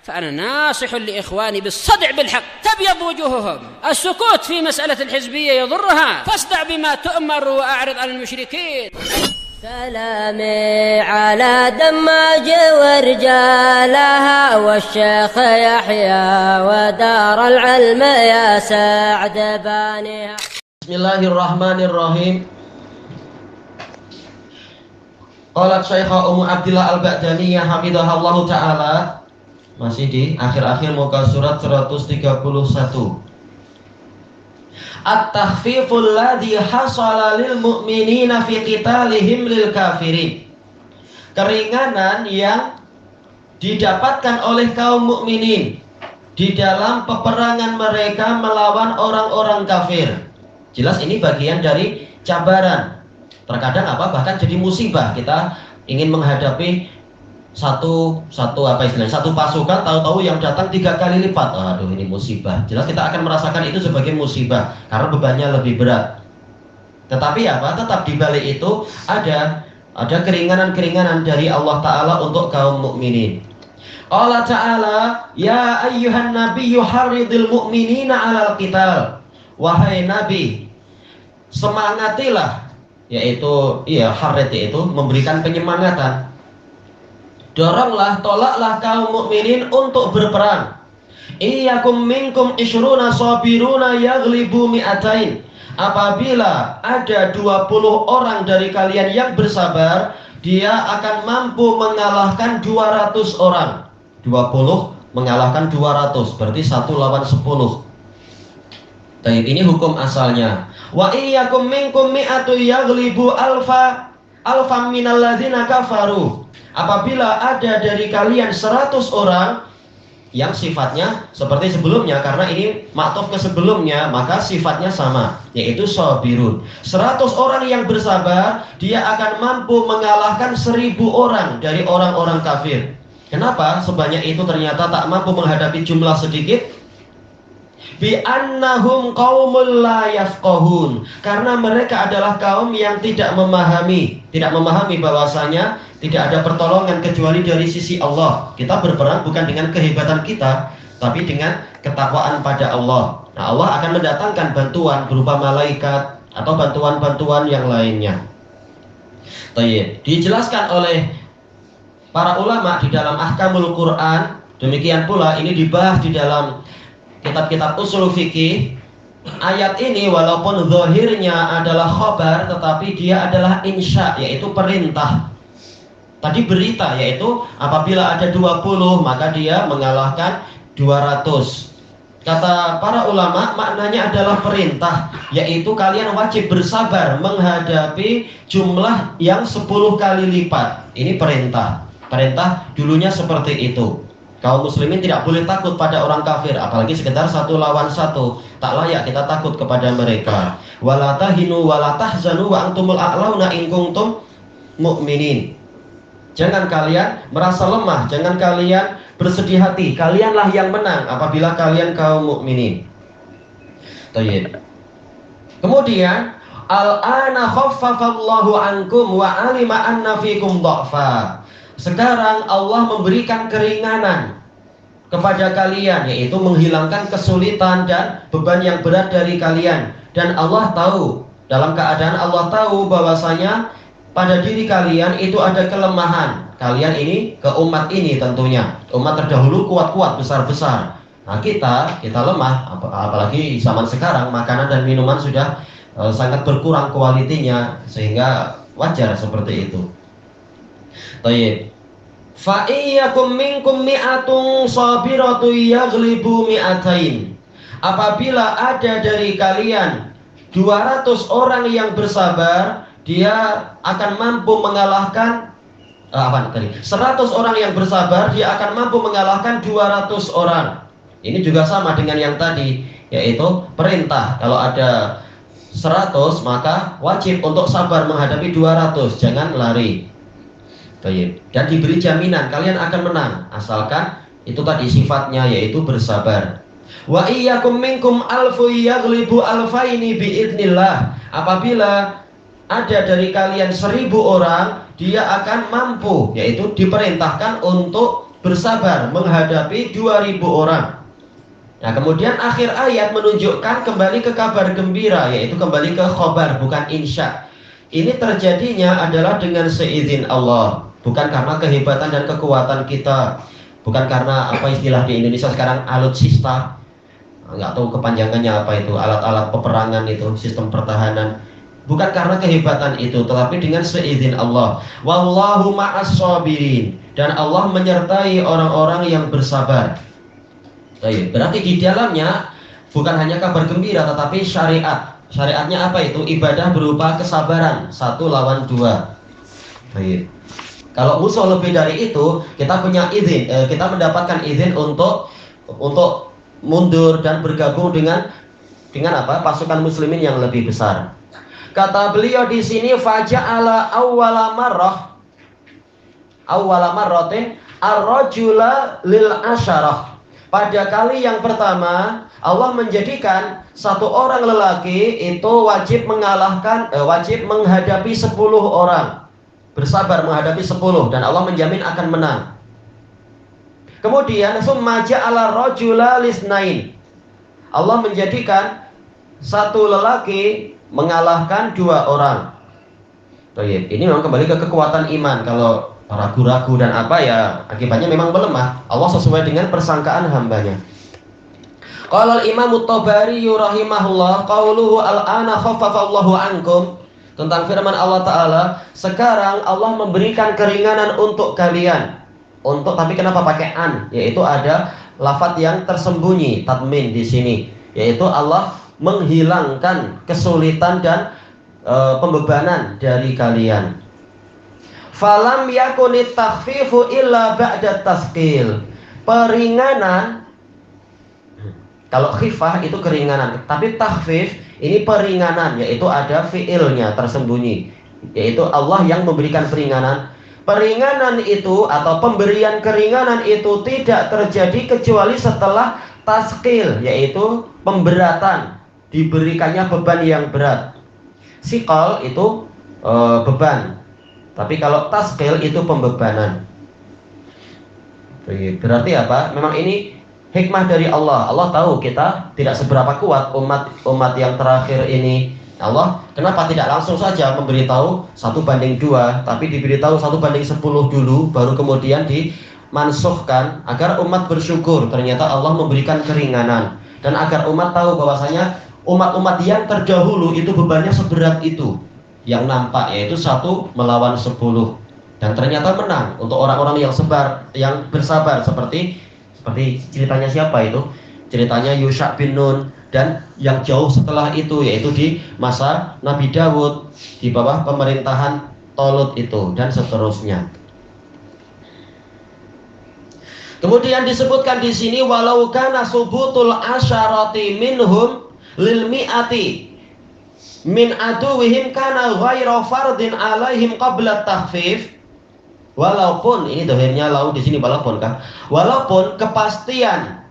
فأنا ناصح لإخواني بالصدع بالحق تبيض وجوههم. السكوت في مسألة الحزبية يضرها، فاصدع بما تؤمر وأعرض عن المشركين. سلامي على دماج ورجالها والشيخ يحيى ودار العلم يا سعد بانيها. بسم الله الرحمن الرحيم. Qalat Syaikha Ummu Abdillah Al-Ba'daniyah hafidhahallahu ta'ala. Masih di akhir-akhir muka surat 131. At-takhfiful ladzi hasala lil mu'minina fi qitalihim lil kafirin. Keringanan yang didapatkan oleh kaum mukminin di dalam peperangan mereka melawan orang-orang kafir. Jelas ini bagian dari cabaran. Terkadang bahkan jadi musibah. Kita ingin menghadapi satu pasukan, tahu-tahu yang datang 3 kali lipat. Aduh, ini musibah. Jelas kita akan merasakan itu sebagai musibah karena bebannya lebih berat. Tetapi tetap di balik itu ada keringanan-keringanan dari Allah Ta'ala untuk kaum mukminin. Allah Ta'ala, ya ayyuhan nabiyyu harridil mu'minina 'alal qital. Wahai Nabi, semangatilah, harrid itu memberikan penyemangatan. Doronglah, tolaklah kaum mukminin untuk berperang. Iyyakum minkum ishruna sabiruna yaghlibu mi'atain. Apabila ada 20 orang dari kalian yang bersabar, dia akan mampu mengalahkan 200 orang. 20 mengalahkan 200, berarti 1 lawan 10. Ini hukum asalnya. Wa iyyakum minkum mi'atu yaghlibu alfam minal ladzina kafaru. Apabila ada dari kalian 100 orang yang sifatnya seperti sebelumnya, karena ini maktuf ke sebelumnya, maka sifatnya sama, yaitu sabirun. 100 orang yang bersabar, dia akan mampu mengalahkan 1000 orang dari orang-orang kafir. Kenapa sebanyak itu ternyata tak mampu menghadapi jumlah sedikit? Bi annahum qaumul la yafqahun, karena mereka adalah kaum yang tidak memahami bahwasanya tidak ada pertolongan kecuali dari sisi Allah. Kita berperang bukan dengan kehebatan kita, tapi dengan ketakwaan pada Allah. Nah, Allah akan mendatangkan bantuan berupa malaikat atau bantuan-bantuan yang lainnya. Dijelaskan oleh para ulama di dalam Ahkamul Quran. Demikian pula ini dibahas di dalam kitab-kitab usul fikih. Ayat ini walaupun zahirnya adalah khabar, tetapi dia adalah insya, yaitu perintah. Tadi berita, yaitu apabila ada 20 maka dia mengalahkan 200. Kata para ulama, maknanya adalah perintah, yaitu kalian wajib bersabar menghadapi jumlah yang 10 kali lipat. Ini perintah. Perintah dulunya seperti itu. Kaum muslimin tidak boleh takut pada orang kafir, apalagi sekedar 1 lawan 1. Tak layak kita takut kepada mereka. Wala tahinu wala tahzanu wa antumul a'launa in kuntum mu'minin. Jangan kalian merasa lemah, jangan kalian bersedih hati. Kalianlah yang menang apabila kalian kaum mukminin. Kemudian al-ana khaffafallahu ankum wa alima anna fikum dha'fa. Sekarang Allah memberikan keringanan kepada kalian, yaitu menghilangkan kesulitan dan beban yang berat dari kalian. Dan Allah tahu, dalam keadaan Allah tahu bahwasanya pada diri kalian itu ada kelemahan. Kalian ini ke umat ini tentunya. Umat terdahulu kuat-kuat, besar-besar. Nah kita lemah, apalagi zaman sekarang makanan dan minuman sudah sangat berkurang kualitinya, sehingga wajar seperti itu. Fa iyyakum minkum mi'atun sabiratu yaghlibu mi'atain. Apabila ada dari kalian 200 orang yang bersabar, dia akan mampu mengalahkan 100 orang yang bersabar, dia akan mampu mengalahkan 200 orang. Ini juga sama dengan yang tadi, yaitu perintah. Kalau ada 100 maka wajib untuk sabar menghadapi 200, jangan lari. Dan diberi jaminan kalian akan menang, asalkan itu tadi sifatnya, yaitu bersabar. Wa iyyakum minkum alfu yaghlibu alfaini biidznillah. Apabila ada dari kalian 1000 orang, dia akan mampu, yaitu diperintahkan untuk bersabar menghadapi 2000 orang. Nah, kemudian akhir ayat menunjukkan kembali ke kabar gembira, yaitu kembali ke khobar, bukan insya. Ini terjadinya adalah dengan seizin Allah, bukan karena kehebatan dan kekuatan kita, bukan karena apa istilah di Indonesia sekarang alutsista, nggak tahu kepanjangannya apa itu, alat-alat peperangan itu, sistem pertahanan. Bukan karena kehebatan itu, tetapi dengan seizin Allah. Wallahu ma'as sabirin, dan Allah menyertai orang-orang yang bersabar. Berarti di dalamnya bukan hanya kabar gembira, tetapi syariat. Syariatnya apa itu? Ibadah berupa kesabaran, 1 lawan 2. Kalau musuh lebih dari itu, kita punya izin, kita mendapatkan izin untuk mundur dan bergabung dengan apa? Pasukan muslimin yang lebih besar. Kata beliau di sini, faja'ala awwala marratin ar-rajula lil asyarah. Pada kali yang pertama, Allah menjadikan satu orang lelaki itu wajib menghadapi 10 orang. Bersabar menghadapi 10, dan Allah menjamin akan menang. Kemudian summa ja'ala rajula lisnain. Allah menjadikan satu lelaki mengalahkan 2 orang. Ini memang kembali ke kekuatan iman. Kalau ragu-ragu dan apa, ya akibatnya memang melemah. Allah sesuai dengan persangkaan hambanya. Qala al-Imam at-Tabari rahimahullah, qauluhu al-ana khaffafa Allahu ankum, tentang firman Allah Ta'ala, sekarang Allah memberikan keringanan untuk kalian. Tapi kenapa pakai an? Yaitu ada lafadz yang tersembunyi, tatmin di sini, yaitu Allah menghilangkan kesulitan dan pembebanan dari kalian. Falam yakunit takhfifu illa ba'da tasqil. Peringanan, kalau khifah itu keringanan, tapi takhfif ini peringanan, yaitu ada fiilnya tersembunyi, yaitu Allah yang memberikan peringanan. Peringanan itu atau pemberian keringanan itu tidak terjadi kecuali setelah tasqil, yaitu pemberatan, diberikannya beban yang berat. Siqal itu beban, tapi kalau tasqil itu pembebanan. Berarti apa? Memang ini hikmah dari Allah. Allah tahu kita tidak seberapa kuat umat yang terakhir ini. Allah kenapa tidak langsung saja memberitahu 1:2, tapi diberitahu 1:10 dulu, baru kemudian dimansuhkan agar umat bersyukur. Ternyata Allah memberikan keringanan, dan agar umat tahu bahwasanya umat-umat yang terdahulu itu bebannya seberat itu yang nampak, yaitu 1 melawan 10, dan ternyata menang untuk orang-orang yang bersabar, seperti ceritanya siapa itu? Ceritanya Yusha bin Nun, dan yang jauh setelah itu, yaitu di masa Nabi Dawud di bawah pemerintahan Tolut itu, dan seterusnya. Kemudian disebutkan di sini, walau kana subutul asyarati minhum lil mi'ati min aduwihim kana ghaira fardin alaihim qabla takhfif. Walaupun, ini dohirnya lau di sini walaupun kah? Walaupun kepastian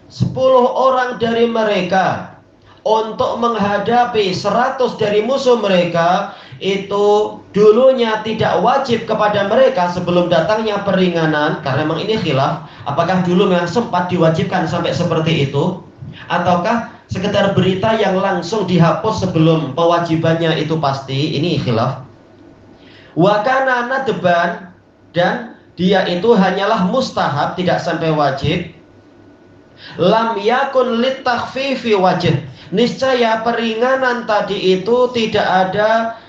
10 orang dari mereka untuk menghadapi 100 dari musuh mereka itu dulunya tidak wajib kepada mereka sebelum datangnya peringanan, karena memang ini khilaf, apakah dulu memang sempat diwajibkan sampai seperti itu, ataukah sekedar berita yang langsung dihapus sebelum pewajibannya itu pasti. Ini khilaf. Wa kana nadban, dan dia itu hanyalah mustahab, tidak sampai wajib. Lam yakun litakhfifi wajh, niscaya peringanan tadi itu tidak ada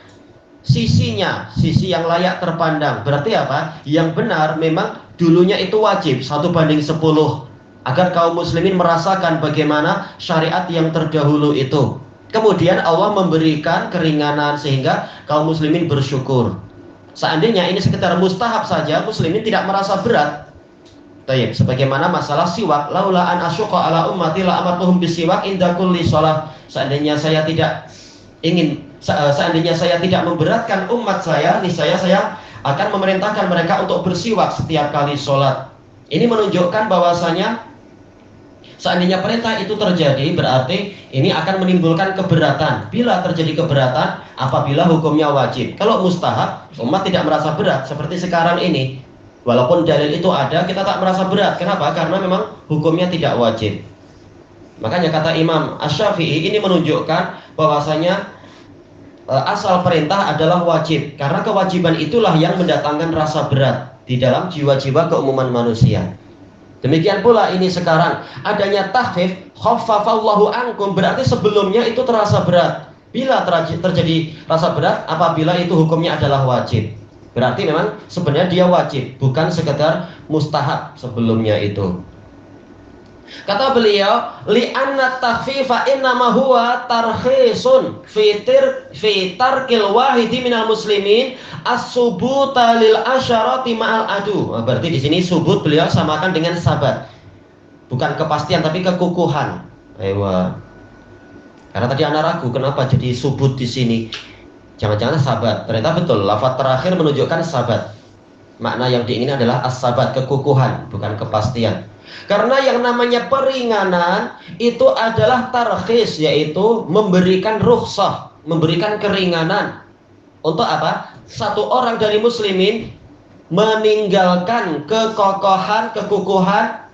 sisinya, sisi yang layak terpandang. Berarti apa? Yang benar memang dulunya itu wajib 1:10, agar kaum muslimin merasakan bagaimana syariat yang terdahulu itu. Kemudian Allah memberikan keringanan sehingga kaum muslimin bersyukur. Seandainya ini sekedar mustahab saja, muslimin tidak merasa berat. Baik, sebagaimana masalah siwak, laula an asyqa ala ummati la amartuhum bisiwak inda kulli shalah. Seandainya saya tidak memberatkan umat saya, niscaya saya akan memerintahkan mereka untuk bersiwak setiap kali sholat. Ini menunjukkan bahwasanya seandainya perintah itu terjadi, berarti ini akan menimbulkan keberatan. Bila terjadi keberatan, apabila hukumnya wajib. Kalau mustahab, umat tidak merasa berat seperti sekarang ini. Walaupun dalil itu ada, kita tak merasa berat. Kenapa? Karena memang hukumnya tidak wajib. Makanya kata Imam Asy-Syafi'i ini menunjukkan bahwasanya asal perintah adalah wajib. Karena kewajiban itulah yang mendatangkan rasa berat di dalam jiwa-jiwa keumuman manusia. Demikian pula ini sekarang adanya takhfif, khaffafallahu ankum, berarti sebelumnya itu terasa berat. Bila terjadi rasa berat apabila itu hukumnya adalah wajib. Berarti memang sebenarnya dia wajib, bukan sekedar mustahab sebelumnya itu. Kata beliau, li'anna takhfifa innama huwa tarkhisun fi tarkil wahidi minal muslimin as-subuta lil asyarati ma'al adu. Berarti di sini subut beliau samakan dengan sabat. Bukan kepastian tapi kekukuhan. Ewa. Karena tadi anak ragu kenapa jadi subut di sini. Jangan-jangan sabat. Ternyata betul, lafaz terakhir menunjukkan sabat. Makna yang diinginkan adalah as-sabat, kekukuhan, bukan kepastian. Karena yang namanya peringanan itu adalah tarkhis, yaitu memberikan rukhsah, memberikan keringanan. Untuk apa? Satu orang dari muslimin meninggalkan kekokohan, kekukuhan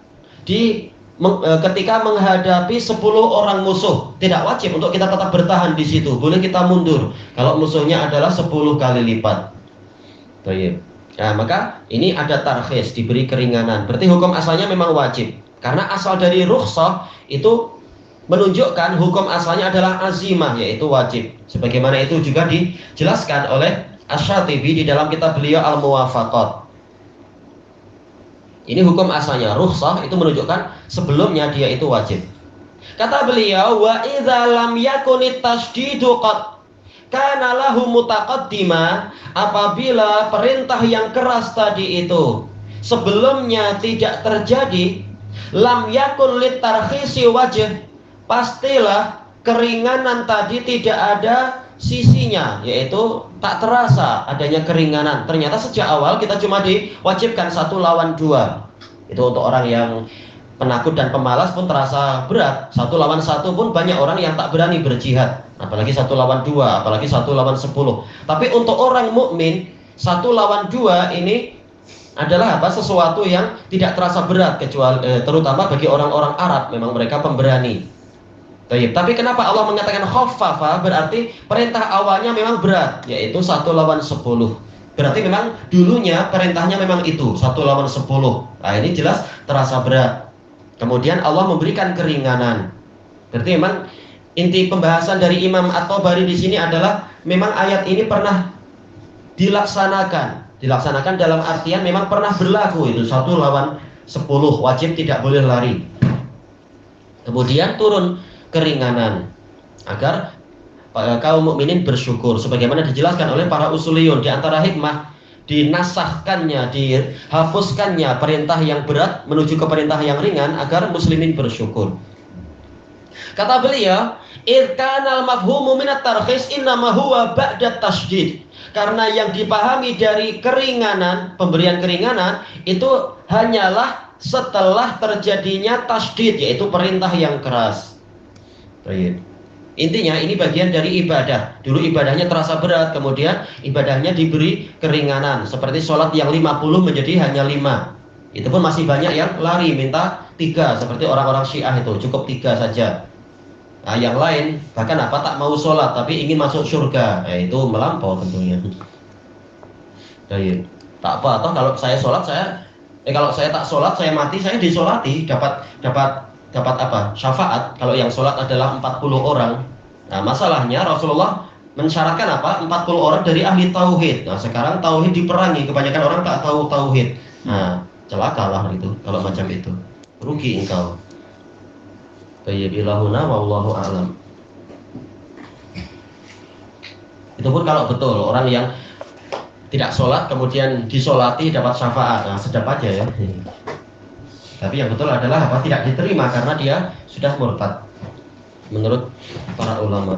ketika menghadapi 10 orang musuh. Tidak wajib untuk kita tetap bertahan di situ. Boleh kita mundur kalau musuhnya adalah 10 kali lipat. Baik. Nah, maka ini ada tarkhis, diberi keringanan. Berarti hukum asalnya memang wajib. Karena asal dari rukhsah itu menunjukkan hukum asalnya adalah azimah, yaitu wajib. Sebagaimana itu juga dijelaskan oleh Asy-Syatibi di dalam kitab beliau Al-Muwafaqat. Ini hukum asalnya, rukhsah itu menunjukkan sebelumnya dia itu wajib. Kata beliau, wa idza lam yakunit tasdidu qad kana lahu mutaqaddima, apabila perintah yang keras tadi itu sebelumnya tidak terjadi, lam yakun litarkhisi wajh, pastilah keringanan tadi tidak ada sisinya, yaitu tak terasa adanya keringanan. Ternyata sejak awal kita cuma diwajibkan 1 lawan 2. Itu untuk orang yang penakut dan pemalas pun terasa berat. 1 lawan 1 pun banyak orang yang tak berani berjihad, apalagi 1 lawan 2, apalagi 1 lawan 10. Tapi untuk orang mukmin 1 lawan 2 ini adalah apa? Sesuatu yang tidak terasa berat, kecuali terutama bagi orang-orang Arab, memang mereka pemberani. Tapi kenapa Allah mengatakan khaffafa? Berarti perintah awalnya memang berat, yaitu 1 lawan 10. Berarti memang dulunya perintahnya memang itu 1 lawan 10. Nah, ini jelas terasa berat. Kemudian Allah memberikan keringanan. Berarti memang inti pembahasan dari Imam At-Tabari di sini adalah memang ayat ini pernah dilaksanakan. Dilaksanakan dalam artian memang pernah berlaku itu 1 lawan 10, wajib tidak boleh lari. Kemudian turun keringanan agar kaum mukminin bersyukur, sebagaimana dijelaskan oleh para usuliyun. Di antara hikmah dinasahkannya, dihapuskannya perintah yang berat menuju ke perintah yang ringan agar muslimin bersyukur. Kata beliau, "Idz kana al-mafhumu min at-tarkhis innama huwa ba'da tasydid." Karena yang dipahami dari keringanan, pemberian keringanan itu hanyalah setelah terjadinya tasydid, yaitu perintah yang keras. Baik. Intinya ini bagian dari ibadah. Dulu ibadahnya terasa berat, kemudian ibadahnya diberi keringanan. Seperti sholat yang 50 menjadi hanya 5. Itu pun masih banyak yang lari minta 3, seperti orang-orang Syiah itu, cukup 3 saja. Nah, yang lain bahkan apa, tak mau sholat tapi ingin masuk surga. Itu melampau tentunya. Jadi tak apa, atau kalau saya sholat kalau saya tak sholat, saya mati, saya disolati, dapat apa? Syafaat. Kalau yang sholat adalah 40 orang. Nah, masalahnya Rasulullah mensyaratkan apa? 40 orang dari ahli tauhid. Nah, sekarang tauhid diperangi, kebanyakan orang tak tahu tauhid. Nah, celakalah itu kalau macam itu. Rugi engkau. Tayyibillahuna wallahu a'lam. Itu pun kalau betul orang yang tidak sholat kemudian disolati dapat syafaat. Nah, sedap aja ya. Tapi yang betul adalah apa? Tidak diterima karena dia sudah murtad menurut para ulama.